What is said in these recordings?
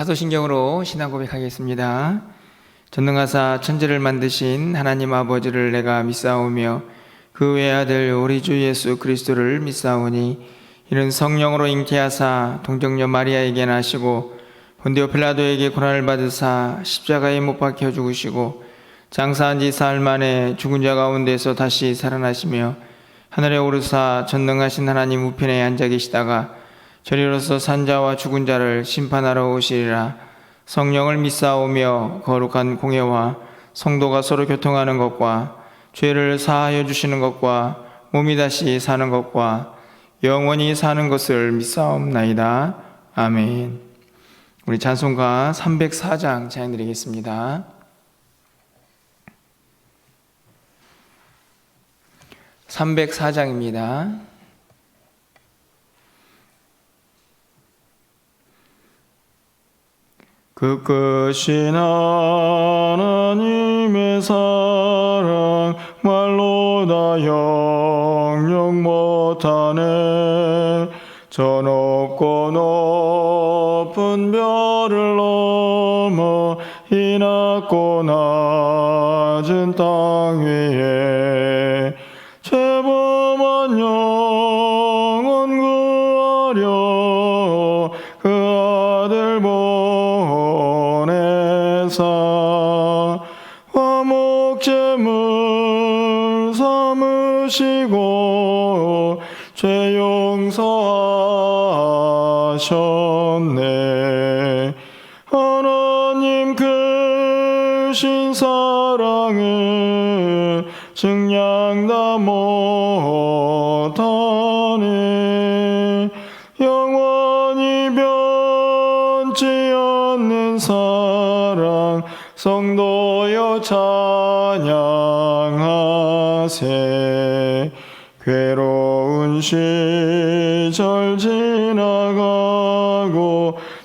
사도신경으로 신앙 고백하겠습니다. 전능하사 천지를 만드신 하나님 아버지를 내가 믿사오며 그 외아들 우리 주 예수 그리스도를 믿사오니 이는 성령으로 잉태하사 동정녀 마리아에게 나시고 본디오 필라도에게 고난을 받으사 십자가에 못 박혀 죽으시고 장사한 지 사흘 만에 죽은 자 가운데서 다시 살아나시며 하늘에 오르사 전능하신 하나님 우편에 앉아 계시다가 저리로서 산자와 죽은 자를 심판하러 오시리라. 성령을 믿사오며 거룩한 공예와 성도가 서로 교통하는 것과 죄를 사하여 주시는 것과 몸이 다시 사는 것과 영원히 사는 것을 믿사옵나이다. 아멘. 우리 찬송가 304장 찬양드리겠습니다. 304장입니다. 그 끝인 하나님의 사랑 말로 다 영영 못하네. 저 높고 높은 별을 넘어 이 낮고 낮은 땅 위에 죄범한 영혼 구하려 그 아들 화목제물 삼으시고 죄 용서하셨네. 하나님 크신 사랑을 증량 다 못하네. 영원히 변치 않는 사랑 성도여 찬양하세. 괴로운 시절 지나가고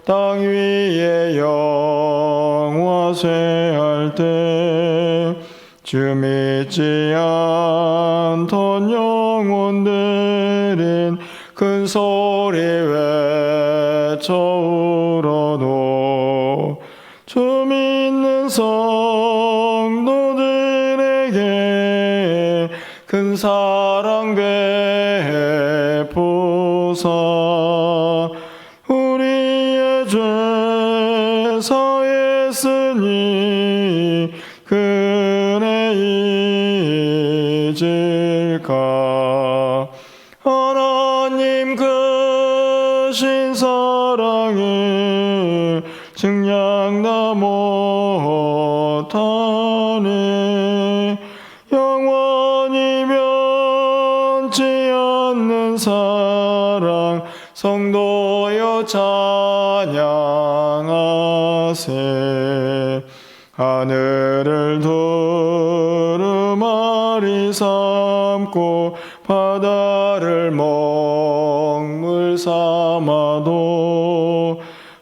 땅 위에 영화 쇠할 때 주 믿지 않던 영혼들은 큰 소리 외쳐 울어도 주 믿는 성도들에게 큰 사랑 베푸사 우리의 죄 사했으니 그네 잊을까. 하나님 크신 사랑을 증량 다 못하네. 영원히 변치 않는 사랑 성도여 찬양하세. 하늘을 두루마리 삼고 바다를 먹물 삼아도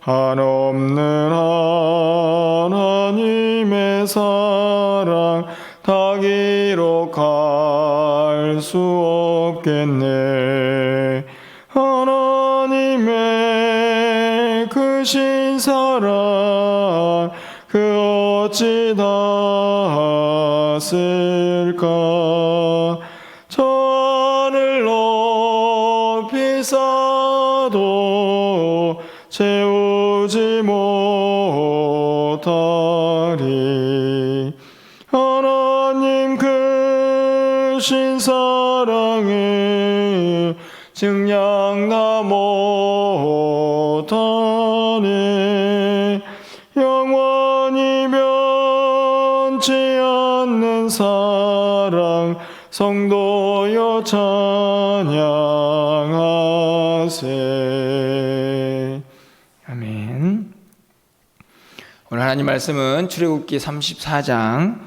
한없는 하나님의 사랑 다 기록할 수 없겠네. 하나님의 크신 사랑 그 어찌 닿았을까. 저 하늘 높이 쌓아도 채우지 못하리. 하나님 크신 사랑을 증량 다 못하네. 영원히 변치 않는 사랑 성도여 찬양하세. 아멘. 오늘 하나님 말씀은 출애굽기 34장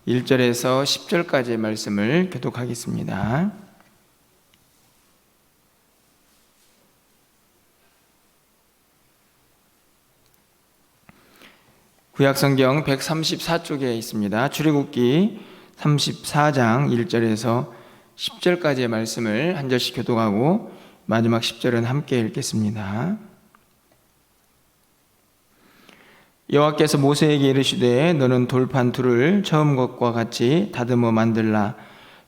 1절에서 10절까지의 말씀을 교독하겠습니다. 구약성경 134쪽에 있습니다. 출애굽기 34장 1절에서 10절까지의 말씀을 한 절씩 교독하고 마지막 10절은 함께 읽겠습니다. 여호와께서 모세에게 이르시되 너는 돌판 둘을 처음 것과 같이 다듬어 만들라.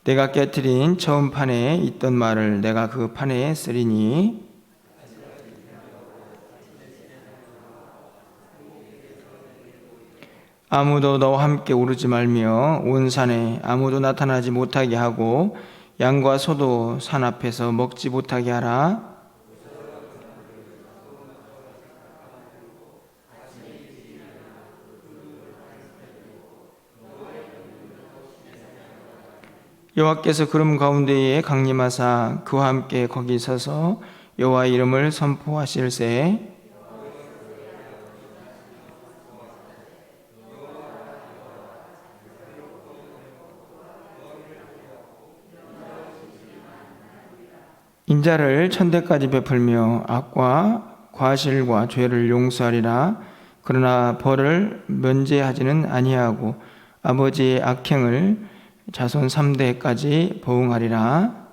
내가 깨뜨린 처음 판에 있던 말을 내가 그 판에 쓰리니 아무도 너와 함께 오르지 말며 온 산에 아무도 나타나지 못하게 하고 양과 소도 산 앞에서 먹지 못하게 하라. 여호와께서 구름 가운데에 강림하사 그와 함께 거기 서서 여호와의 이름을 선포하실세. 인자를 천대까지 베풀며 악과 과실과 죄를 용서하리라. 그러나 벌을 면제하지는 아니하고 아버지의 악행을 자손 3대까지 보응하리라.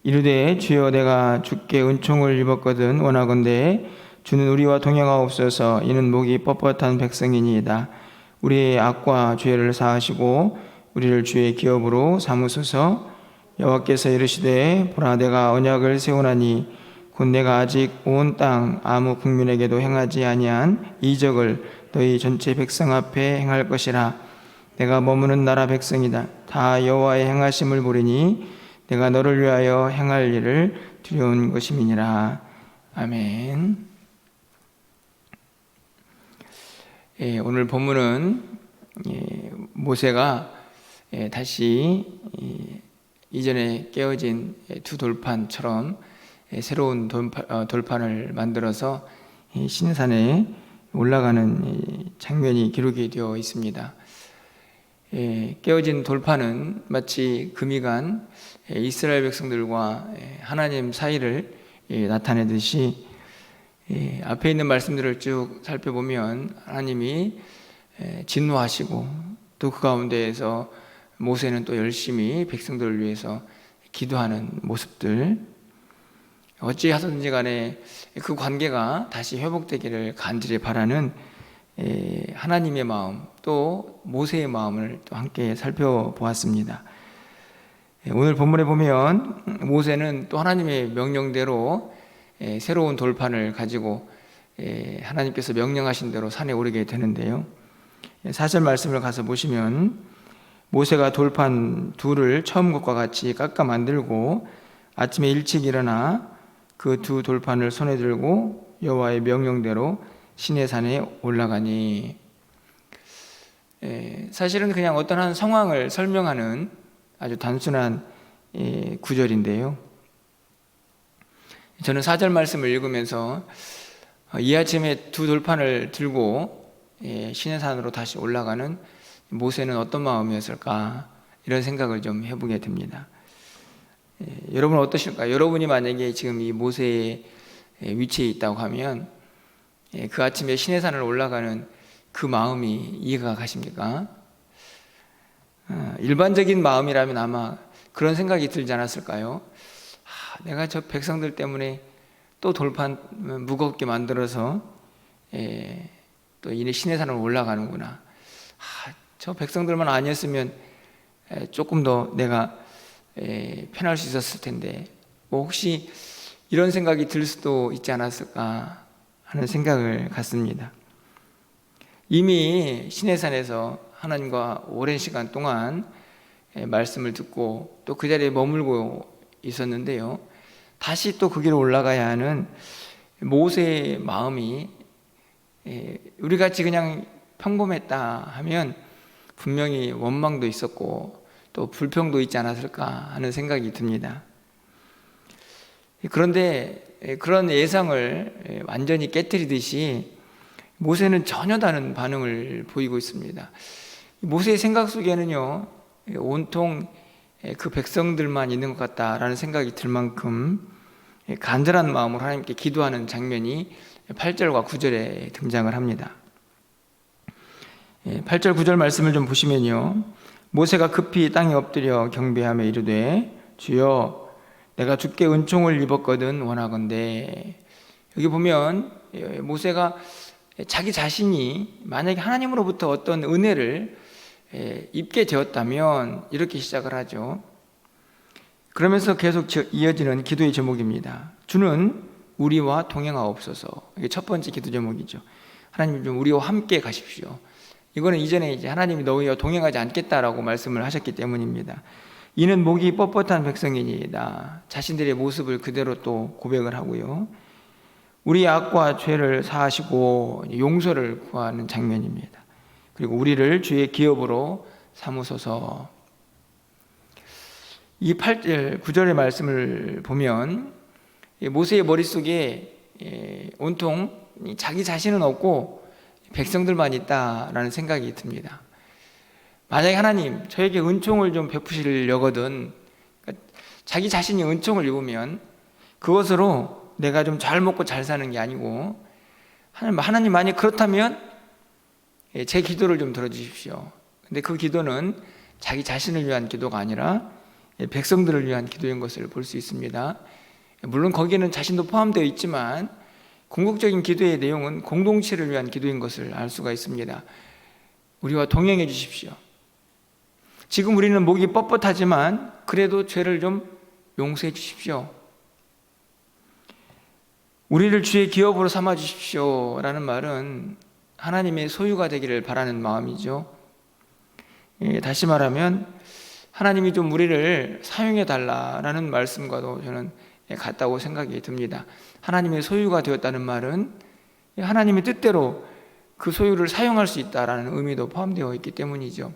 이르되 주여 내가 주께 은총을 입었거든 원하건대 주는 우리와 동행하옵소서. 이는 목이 뻣뻣한 백성이니이다. 우리의 악과 죄를 사하시고 우리를 주의 기업으로 삼으소서. 여호와께서 이르시되 보라 내가 언약을 세우나니 곧 내가 아직 온 땅 아무 국민에게도 행하지 아니한 이적을 너희 전체 백성 앞에 행할 것이라. 내가 머무는 나라 백성이다. 다 여호와의 행하심을 보리니 내가 너를 위하여 행할 일을 두려운 것임이니라. 아멘. 오늘 본문은 모세가 다시 이전에 깨어진 두 돌판처럼 새로운 돌판을 만들어서 시내산에 올라가는 장면이 기록이 되어 있습니다. 깨어진 돌판은 마치 금이 간 이스라엘 백성들과 하나님 사이를 나타내듯이 앞에 있는 말씀들을 쭉 살펴보면 하나님이 진노하시고 또 그 가운데에서 모세는 또 열심히 백성들을 위해서 기도하는 모습들, 어찌 하든지 간에 그 관계가 다시 회복되기를 간절히 바라는 하나님의 마음, 또 모세의 마음을 또 함께 살펴보았습니다. 오늘 본문에 보면 모세는 또 하나님의 명령대로 새로운 돌판을 가지고 하나님께서 명령하신 대로 산에 오르게 되는데요. 4절 말씀을 가서 보시면 모세가 돌판 둘을 처음 것과 같이 깎아 만들고 아침에 일찍 일어나 그 두 돌판을 손에 들고 여호와의 명령대로 시내산에 올라가니, 사실은 그냥 어떤 한 상황을 설명하는 아주 단순한 구절인데요. 저는 4절 말씀을 읽으면서 이 아침에 두 돌판을 들고 시내산으로 다시 올라가는 모세는 어떤 마음이었을까, 이런 생각을 좀 해보게 됩니다. 여러분 어떠실까요? 여러분이 만약에 지금 이 모세의 위치에 있다고 하면 그 아침에 시내산을 올라가는 그 마음이 이해가 가십니까? 일반적인 마음이라면 아마 그런 생각이 들지 않았을까요? 내가 저 백성들 때문에 또 돌판 무겁게 만들어서 또 이 시내산을 올라가는구나. 저 백성들만 아니었으면 조금 더 내가 편할 수 있었을 텐데, 혹시 이런 생각이 들 수도 있지 않았을까 하는 생각을 갖습니다. 이미 시내산에서 하나님과 오랜 시간 동안 말씀을 듣고 또 그 자리에 머물고 있었는데요, 다시 또 그 길을 올라가야 하는 모세의 마음이 우리같이 그냥 평범했다 하면 분명히 원망도 있었고 또 불평도 있지 않았을까 하는 생각이 듭니다. 그런데 그런 예상을 완전히 깨뜨리듯이 모세는 전혀 다른 반응을 보이고 있습니다. 모세의 생각 속에는요, 온통 그 백성들만 있는 것 같다라는 생각이 들 만큼 간절한 마음으로 하나님께 기도하는 장면이 8절과 9절에 등장을 합니다. 8절 9절 말씀을 좀 보시면요, 모세가 급히 땅에 엎드려 경배하며 이르되 주여 내가 주께 은총을 입었거든 원하건대. 여기 보면 모세가 자기 자신이 만약에 하나님으로부터 어떤 은혜를 입게 되었다면 이렇게 시작을 하죠. 그러면서 계속 이어지는 기도의 제목입니다. 주는 우리와 동행하옵소서. 이게 첫 번째 기도 제목이죠. 하나님 좀 우리와 함께 가십시오. 이거는 이전에 이제 하나님이 너희와 동행하지 않겠다라고 말씀을 하셨기 때문입니다. 이는 목이 뻣뻣한 백성이니이다. 자신들의 모습을 그대로 또 고백을 하고요. 우리의 악과 죄를 사하시고 용서를 구하는 장면입니다. 그리고 우리를 주의 기업으로 삼으소서. 이 8절, 9절의 말씀을 보면 모세의 머릿속에 온통 자기 자신은 없고 백성들만 있다라는 생각이 듭니다. 만약에 하나님 저에게 은총을 좀 베푸시려거든, 그러니까 자기 자신이 은총을 입으면 그것으로 내가 좀 잘 먹고 잘 사는 게 아니고 하나님 만약 그렇다면 제 기도를 좀 들어주십시오. 근데 그 기도는 자기 자신을 위한 기도가 아니라 백성들을 위한 기도인 것을 볼 수 있습니다. 물론 거기에는 자신도 포함되어 있지만 궁극적인 기도의 내용은 공동체를 위한 기도인 것을 알 수가 있습니다. 우리와 동행해 주십시오. 지금 우리는 목이 뻣뻣하지만 그래도 죄를 좀 용서해 주십시오. 우리를 주의 기업으로 삼아 주십시오 라는 말은 하나님의 소유가 되기를 바라는 마음이죠. 다시 말하면 하나님이 좀 우리를 사용해 달라라는 말씀과도 저는 같다고 생각이 듭니다. 하나님의 소유가 되었다는 말은 하나님의 뜻대로 그 소유를 사용할 수 있다라는 의미도 포함되어 있기 때문이죠.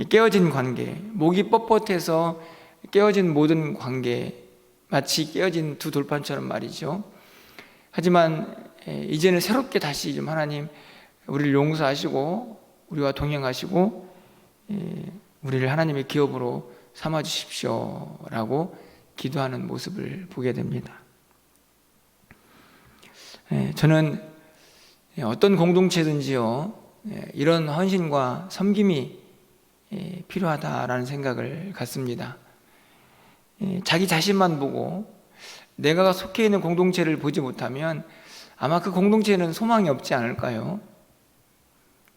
깨어진 관계, 목이 뻣뻣해서 깨어진 모든 관계, 마치 깨어진 두 돌판처럼 말이죠. 하지만 이제는 새롭게 다시 좀 하나님 우리를 용서하시고 우리와 동행하시고 우리를 하나님의 기업으로 삼아 주십시오 라고 기도하는 모습을 보게 됩니다. 저는 어떤 공동체든지요, 이런 헌신과 섬김이 필요하다라는 생각을 갖습니다. 자기 자신만 보고 내가 속해 있는 공동체를 보지 못하면 아마 그 공동체는 소망이 없지 않을까요?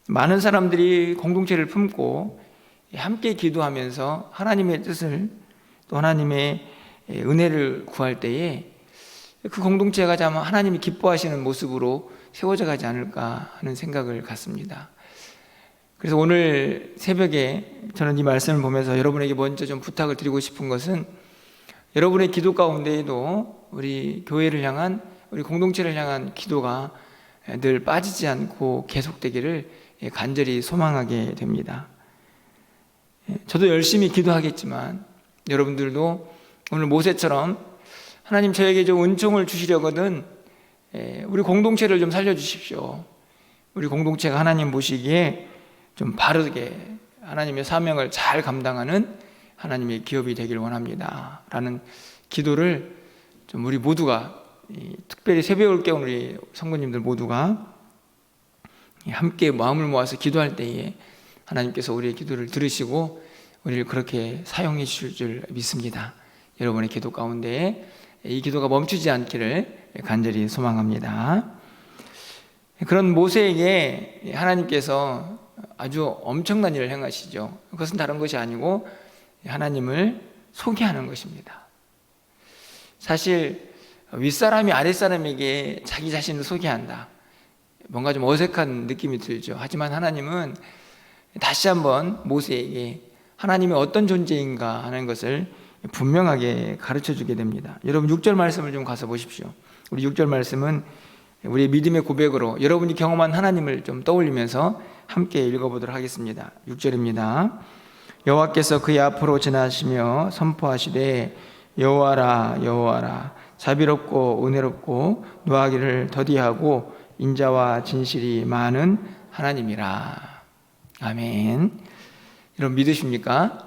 많은 사람들이 공동체를 품고 함께 기도하면서 하나님의 뜻을 또 하나님의 은혜를 구할 때에 그 공동체가 아마 하나님이 기뻐하시는 모습으로 세워져 가지 않을까 하는 생각을 갖습니다. 그래서 오늘 새벽에 저는 이 말씀을 보면서 여러분에게 먼저 좀 부탁을 드리고 싶은 것은 여러분의 기도 가운데에도 우리 교회를 향한, 우리 공동체를 향한 기도가 늘 빠지지 않고 계속되기를 간절히 소망하게 됩니다. 저도 열심히 기도하겠지만 여러분들도 오늘 모세처럼 하나님 저에게 좀 은총을 주시려거든 우리 공동체를 좀 살려주십시오. 우리 공동체가 하나님 보시기에 좀 바르게 하나님의 사명을 잘 감당하는 하나님의 기업이 되길 원합니다 라는 기도를 좀 우리 모두가, 특별히 새벽을 깨운 우리 성도님들 모두가 함께 마음을 모아서 기도할 때에 하나님께서 우리의 기도를 들으시고 우리를 그렇게 사용해 주실 줄 믿습니다. 여러분의 기도 가운데 이 기도가 멈추지 않기를 간절히 소망합니다. 그런 모세에게 하나님께서 아주 엄청난 일을 행하시죠. 그것은 다른 것이 아니고 하나님을 소개하는 것입니다. 사실 윗사람이 아랫사람에게 자기 자신을 소개한다, 뭔가 좀 어색한 느낌이 들죠. 하지만 하나님은 다시 한번 모세에게 하나님이 어떤 존재인가 하는 것을 분명하게 가르쳐 주게 됩니다. 여러분 6절 말씀을 좀 가서 보십시오. 우리 6절 말씀은 우리의 믿음의 고백으로 여러분이 경험한 하나님을 좀 떠올리면서 함께 읽어보도록 하겠습니다. 6절입니다. 여호와께서 그의 앞으로 지나시며 선포하시되 여호와라 여호와라 자비롭고 은혜롭고 노하기를 더디하고 인자와 진실이 많은 하나님이라. 아멘. 여러분 믿으십니까?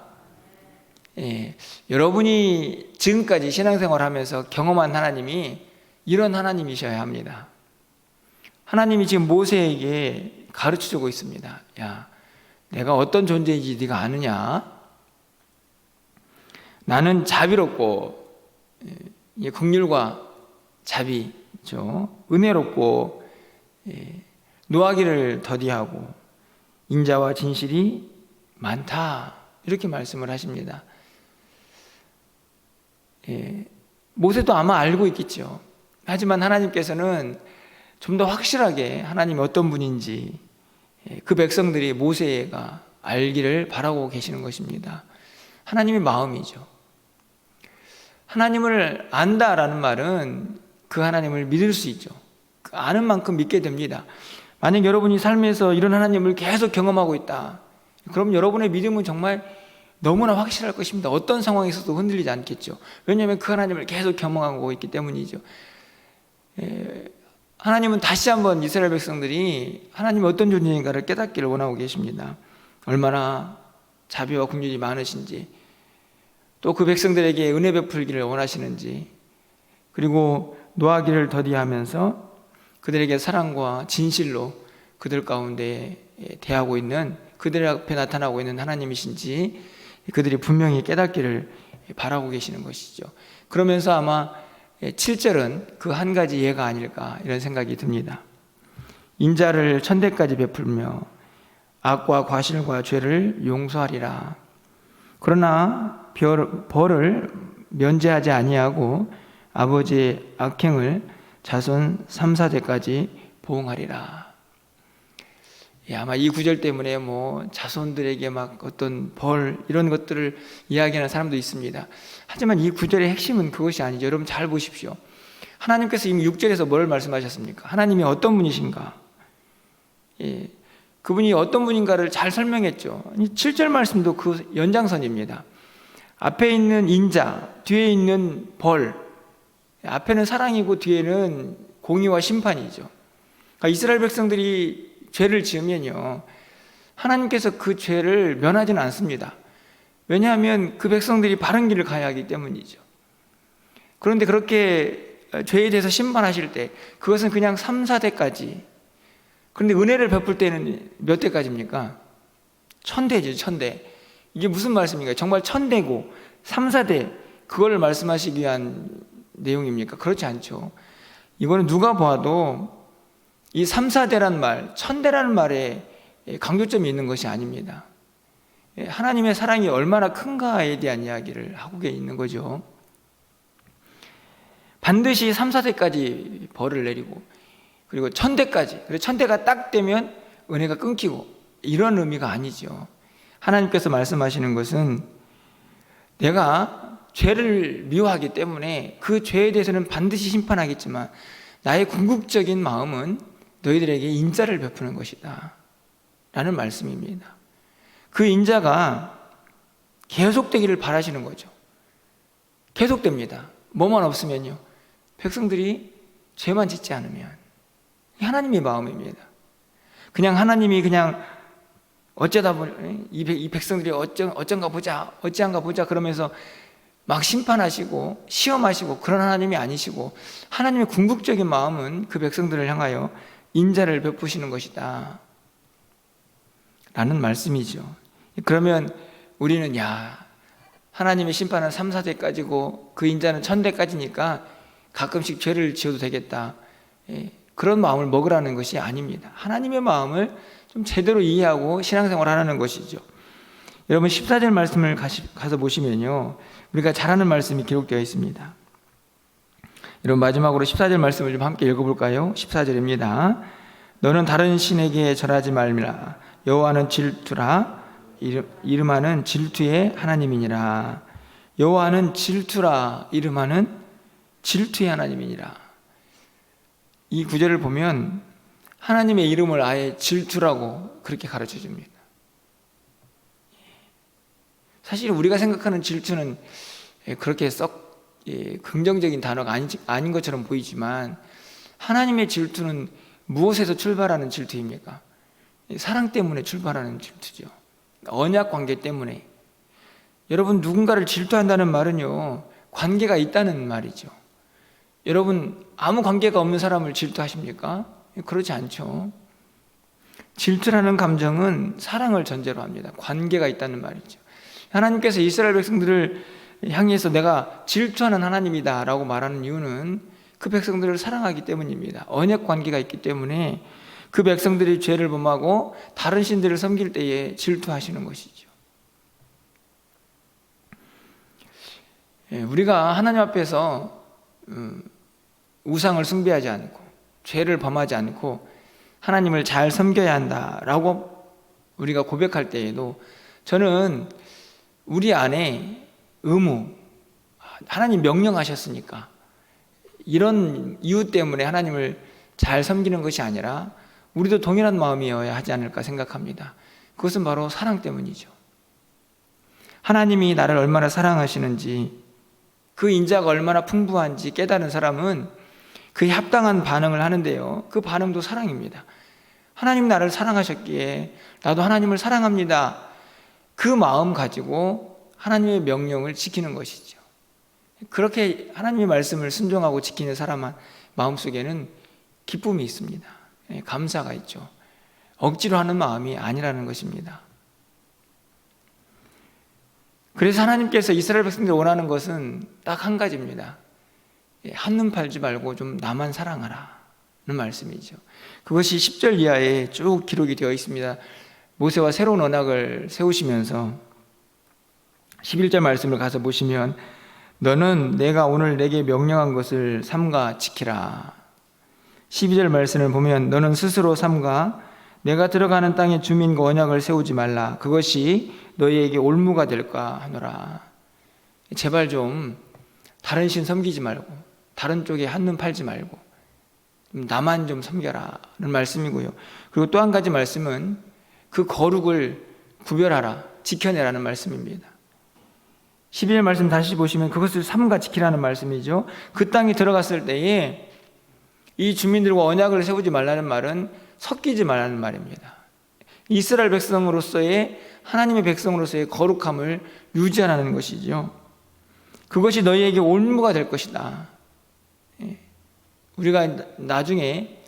여러분이 지금까지 신앙생활을 하면서 경험한 하나님이 이런 하나님이셔야 합니다. 하나님이 지금 모세에게 가르쳐주고 있습니다. 야, 내가 어떤 존재인지 네가 아느냐? 나는 자비롭고 긍휼과 자비, 은혜롭고 노하기를 더디하고 인자와 진실이 많다, 이렇게 말씀을 하십니다. 모세도 아마 알고 있겠죠. 하지만 하나님께서는 좀 더 확실하게 하나님이 어떤 분인지 그 백성들이 모세가 알기를 바라고 계시는 것입니다. 하나님의 마음이죠. 하나님을 안다라는 말은 그 하나님을 믿을 수 있죠. 아는 만큼 믿게 됩니다. 만약 여러분이 삶에서 이런 하나님을 계속 경험하고 있다, 그럼 여러분의 믿음은 정말 너무나 확실할 것입니다. 어떤 상황에서도 흔들리지 않겠죠. 왜냐하면 그 하나님을 계속 경험하고 있기 때문이죠. 하나님은 다시 한번 이스라엘 백성들이 하나님이 어떤 존재인가를 깨닫기를 원하고 계십니다. 얼마나 자비와 긍휼이 많으신지, 또 그 백성들에게 은혜 베풀기를 원하시는지, 그리고 노하기를 더디하면서 그들에게 사랑과 진실로 그들 가운데 대하고 있는, 그들 앞에 나타나고 있는 하나님이신지 그들이 분명히 깨닫기를 바라고 계시는 것이죠. 그러면서 아마 7절은 그 한 가지 예가 아닐까, 이런 생각이 듭니다. 인자를 천대까지 베풀며 악과 과실과 죄를 용서하리라. 그러나 벌을 면제하지 아니하고 아버지의 악행을 자손 3, 4대까지 보응하리라. 아마 이 구절 때문에 자손들에게 막 어떤 벌, 이런 것들을 이야기하는 사람도 있습니다. 하지만 이 구절의 핵심은 그것이 아니죠. 여러분 잘 보십시오. 하나님께서 이미 6절에서 뭘 말씀하셨습니까? 하나님이 어떤 분이신가? 그분이 어떤 분인가를 잘 설명했죠. 7절 말씀도 그 연장선입니다. 앞에 있는 인자, 뒤에 있는 벌, 앞에는 사랑이고 뒤에는 공의와 심판이죠. 그러니까 이스라엘 백성들이 죄를 지으면요, 하나님께서 그 죄를 면하지는 않습니다. 왜냐하면 그 백성들이 바른 길을 가야 하기 때문이죠. 그런데 그렇게 죄에 대해서 심판하실 때 그것은 그냥 3, 4대까지. 그런데 은혜를 베풀 때는 몇 대까지입니까? 1000대죠, 1000대. 이게 무슨 말씀입니까? 정말 1000대고 3, 4대, 그걸 말씀하시기 위한 내용입니까? 그렇지 않죠. 이거는 누가 봐도 이 3, 4대란 말, 1000대라는 말에 강조점이 있는 것이 아닙니다. 하나님의 사랑이 얼마나 큰가에 대한 이야기를 하고 있는 거죠. 반드시 3, 4대까지 벌을 내리고, 그리고 1000대까지, 그리고 1000대가 딱 되면 은혜가 끊기고, 이런 의미가 아니죠. 하나님께서 말씀하시는 것은 내가 죄를 미워하기 때문에 그 죄에 대해서는 반드시 심판하겠지만 나의 궁극적인 마음은 너희들에게 인자를 베푸는 것이다 라는 말씀입니다. 그 인자가 계속되기를 바라시는 거죠. 계속됩니다. 뭐만 없으면요, 백성들이 죄만 짓지 않으면. 하나님의 마음입니다. 그냥 하나님이 그냥 어쩌다 보니 이 백성들이 어쩐가 보자, 어찌한가 보자 그러면서 막 심판하시고 시험하시고 그런 하나님이 아니시고, 하나님의 궁극적인 마음은 그 백성들을 향하여 인자를 베푸시는 것이다 라는 말씀이죠. 그러면 우리는 하나님의 심판은 3, 4대까지고 그 인자는 1000대까지니까 가끔씩 죄를 지어도 되겠다, 그런 마음을 먹으라는 것이 아닙니다. 하나님의 마음을 좀 제대로 이해하고 신앙생활을 하는 것이죠. 여러분 14절 말씀을 가서 보시면요, 우리가 잘 아는 말씀이 기록되어 있습니다. 여러분 마지막으로 14절 말씀을 좀 함께 읽어볼까요? 14절입니다. 너는 다른 신에게 절하지 말미라. 여호와는 질투라. 이름하는 질투의 하나님이니라. 여호와는 질투라. 이름하는 질투의 하나님이니라. 이 구절을 보면 하나님의 이름을 아예 질투라고 그렇게 가르쳐 줍니다. 사실 우리가 생각하는 질투는 그렇게 썩 긍정적인 단어가 아닌 것처럼 보이지만, 하나님의 질투는 무엇에서 출발하는 질투입니까? 사랑 때문에 출발하는 질투죠. 언약 관계 때문에. 여러분, 누군가를 질투한다는 말은요, 관계가 있다는 말이죠. 여러분, 아무 관계가 없는 사람을 질투하십니까? 그렇지 않죠. 질투라는 감정은 사랑을 전제로 합니다. 관계가 있다는 말이죠. 하나님께서 이스라엘 백성들을 향해서 내가 질투하는 하나님이다 라고 말하는 이유는 그 백성들을 사랑하기 때문입니다. 언약 관계가 있기 때문에 그 백성들이 죄를 범하고 다른 신들을 섬길 때에 질투하시는 것이죠. 우리가 하나님 앞에서 우상을 숭배하지 않고 죄를 범하지 않고 하나님을 잘 섬겨야 한다라고 우리가 고백할 때에도 저는 우리 안에 의무, 하나님 명령하셨으니까 이런 이유 때문에 하나님을 잘 섬기는 것이 아니라 우리도 동일한 마음이어야 하지 않을까 생각합니다. 그것은 바로 사랑 때문이죠. 하나님이 나를 얼마나 사랑하시는지, 그 인자가 얼마나 풍부한지 깨달은 사람은 그에 합당한 반응을 하는데요, 그 반응도 사랑입니다. 하나님 나를 사랑하셨기에 나도 하나님을 사랑합니다. 그 마음 가지고 하나님의 명령을 지키는 것이죠. 그렇게 하나님의 말씀을 순종하고 지키는 사람 마음속에는 기쁨이 있습니다. 감사가 있죠. 억지로 하는 마음이 아니라는 것입니다. 그래서 하나님께서 이스라엘 백성들이 원하는 것은 딱 한 가지입니다. 한눈 팔지 말고 좀 나만 사랑하라 는 말씀이죠. 그것이 10절 이하에 쭉 기록이 되어 있습니다. 모세와 새로운 언약을 세우시면서 11절 말씀을 가서 보시면, 너는 내가 오늘 내게 명령한 것을 삼가 지키라. 12절 말씀을 보면, 너는 스스로 삼가 내가 들어가는 땅의 주민과 언약을 세우지 말라. 그것이 너희에게 올무가 될까 하노라. 제발 좀 다른 신 섬기지 말고 다른 쪽에 한눈 팔지 말고 나만 좀 섬겨라는 말씀이고요. 그리고 또 한 가지 말씀은 그 거룩을 구별하라, 지켜내라는 말씀입니다. 12절 말씀 다시 보시면 그것을 삼가 지키라는 말씀이죠. 그 땅에 들어갔을 때에 이 주민들과 언약을 세우지 말라는 말은 섞이지 말라는 말입니다. 이스라엘 백성으로서의, 하나님의 백성으로서의 거룩함을 유지하라는 것이죠. 그것이 너희에게 올무가 될 것이다. 우리가 나중에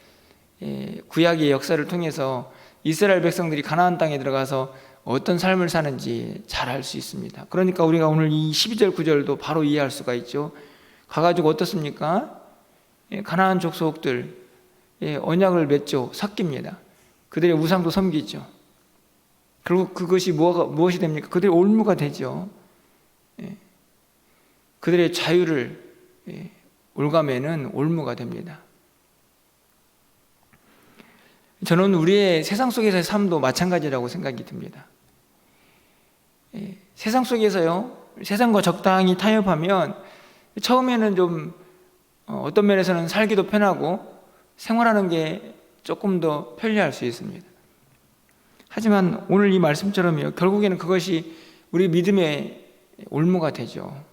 구약의 역사를 통해서 이스라엘 백성들이 가나안 땅에 들어가서 어떤 삶을 사는지 잘 알 수 있습니다. 그러니까 우리가 오늘 이 12절 9절도 바로 이해할 수가 있죠. 가가지고 어떻습니까? 가나안 족속들 언약을 맺죠. 섞입니다. 그들의 우상도 섬기죠. 결국 그것이 무엇이 됩니까? 그들의 올무가 되죠. 그들의 자유를 올가매는 올무가 됩니다. 저는 우리의 세상 속에서의 삶도 마찬가지라고 생각이 듭니다. 세상 속에서요, 세상과 적당히 타협하면 처음에는 좀 어떤 면에서는 살기도 편하고 생활하는 게 조금 더 편리할 수 있습니다. 하지만 오늘 이 말씀처럼요, 결국에는 그것이 우리 믿음의 올무가 되죠.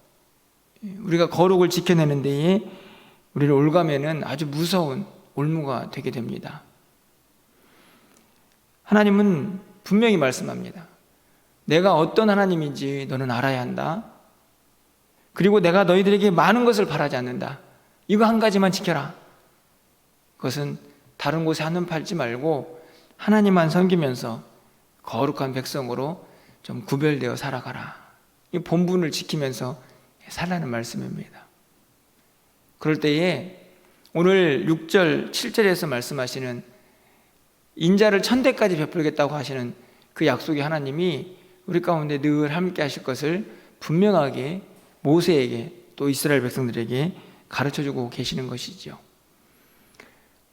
우리가 거룩을 지켜내는 데에 우리를 올가매는 아주 무서운 올무가 되게 됩니다. 하나님은 분명히 말씀합니다. 내가 어떤 하나님인지 너는 알아야 한다. 그리고 내가 너희들에게 많은 것을 바라지 않는다. 이거 한 가지만 지켜라. 그것은 다른 곳에 한눈 팔지 말고 하나님만 섬기면서 거룩한 백성으로 좀 구별되어 살아가라. 이 본분을 지키면서 살라는 말씀입니다. 그럴 때에 오늘 6절, 7절에서 말씀하시는 인자를 천대까지 베풀겠다고 하시는 그 약속의 하나님이 우리 가운데 늘 함께 하실 것을 분명하게 모세에게 또 이스라엘 백성들에게 가르쳐주고 계시는 것이죠.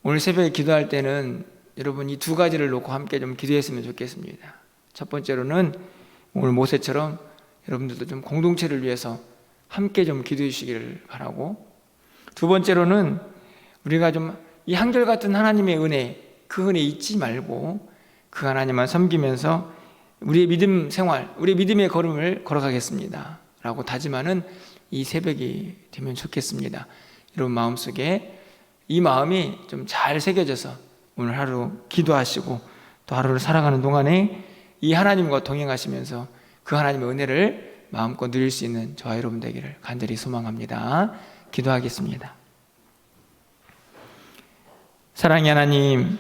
오늘 새벽에 기도할 때는 여러분 이 두 가지를 놓고 함께 좀 기도했으면 좋겠습니다. 첫 번째로는 오늘 모세처럼 여러분들도 좀 공동체를 위해서 함께 좀 기도해 주시기를 바라고, 두 번째로는 우리가 좀 이 한결같은 하나님의 은혜, 그 은혜 잊지 말고 그 하나님만 섬기면서 우리의 믿음 생활, 우리의 믿음의 걸음을 걸어가겠습니다 라고 다짐하는 이 새벽이 되면 좋겠습니다. 여러분 마음속에 이 마음이 좀 잘 새겨져서 오늘 하루 기도하시고 또 하루를 살아가는 동안에 이 하나님과 동행하시면서 그 하나님의 은혜를 마음껏 누릴 수 있는 저와 여러분 되기를 간절히 소망합니다. 기도하겠습니다. 사랑의 하나님,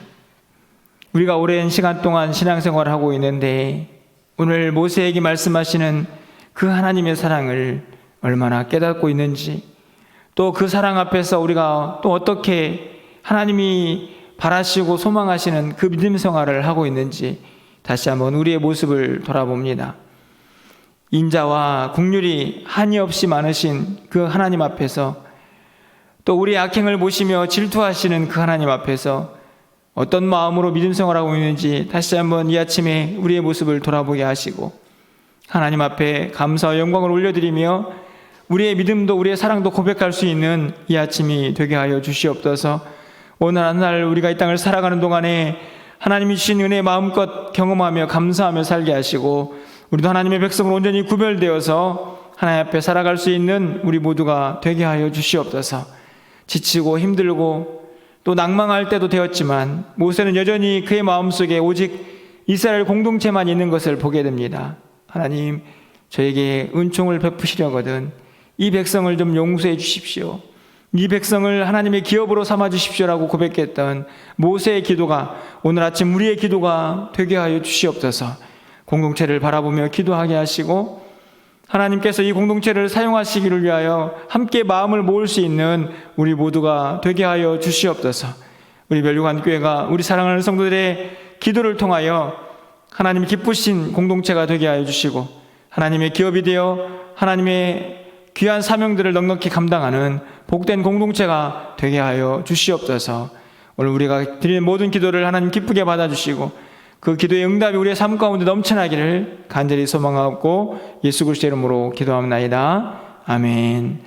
우리가 오랜 시간 동안 신앙생활을 하고 있는데 오늘 모세에게 말씀하시는 그 하나님의 사랑을 얼마나 깨닫고 있는지, 또 그 사랑 앞에서 우리가 또 어떻게 하나님이 바라시고 소망하시는 그 믿음 생활을 하고 있는지 다시 한번 우리의 모습을 돌아봅니다. 인자와 국률이 한이 없이 많으신 그 하나님 앞에서, 또 우리의 악행을 보시며 질투하시는 그 하나님 앞에서 어떤 마음으로 믿음 생활하고 있는지 다시 한번 이 아침에 우리의 모습을 돌아보게 하시고, 하나님 앞에 감사와 영광을 올려드리며 우리의 믿음도 우리의 사랑도 고백할 수 있는 이 아침이 되게 하여 주시옵소서. 오늘 한 날 우리가 이 땅을 살아가는 동안에 하나님이 주신 은혜 마음껏 경험하며 감사하며 살게 하시고, 우리도 하나님의 백성으로 온전히 구별되어서 하나님 앞에 살아갈 수 있는 우리 모두가 되게 하여 주시옵소서. 지치고 힘들고 또 낭망할 때도 되었지만 모세는 여전히 그의 마음속에 오직 이스라엘 공동체만 있는 것을 보게 됩니다. 하나님, 저에게 은총을 베푸시려거든 이 백성을 좀 용서해 주십시오. 이 백성을 하나님의 기업으로 삼아 주십시오라고 고백했던 모세의 기도가 오늘 아침 우리의 기도가 되게 하여 주시옵소서. 공동체를 바라보며 기도하게 하시고, 하나님께서 이 공동체를 사용하시기를 위하여 함께 마음을 모을 수 있는 우리 모두가 되게 하여 주시옵소서. 우리 멸류관교회가 우리 사랑하는 성도들의 기도를 통하여 하나님이 기쁘신 공동체가 되게 하여 주시고, 하나님의 기업이 되어 하나님의 귀한 사명들을 넉넉히 감당하는 복된 공동체가 되게 하여 주시옵소서. 오늘 우리가 드리는 모든 기도를 하나님 기쁘게 받아주시고 그 기도의 응답이 우리의 삶 가운데 넘쳐나기를 간절히 소망하고 예수 그리스도의 이름으로 기도합나이다. 아멘.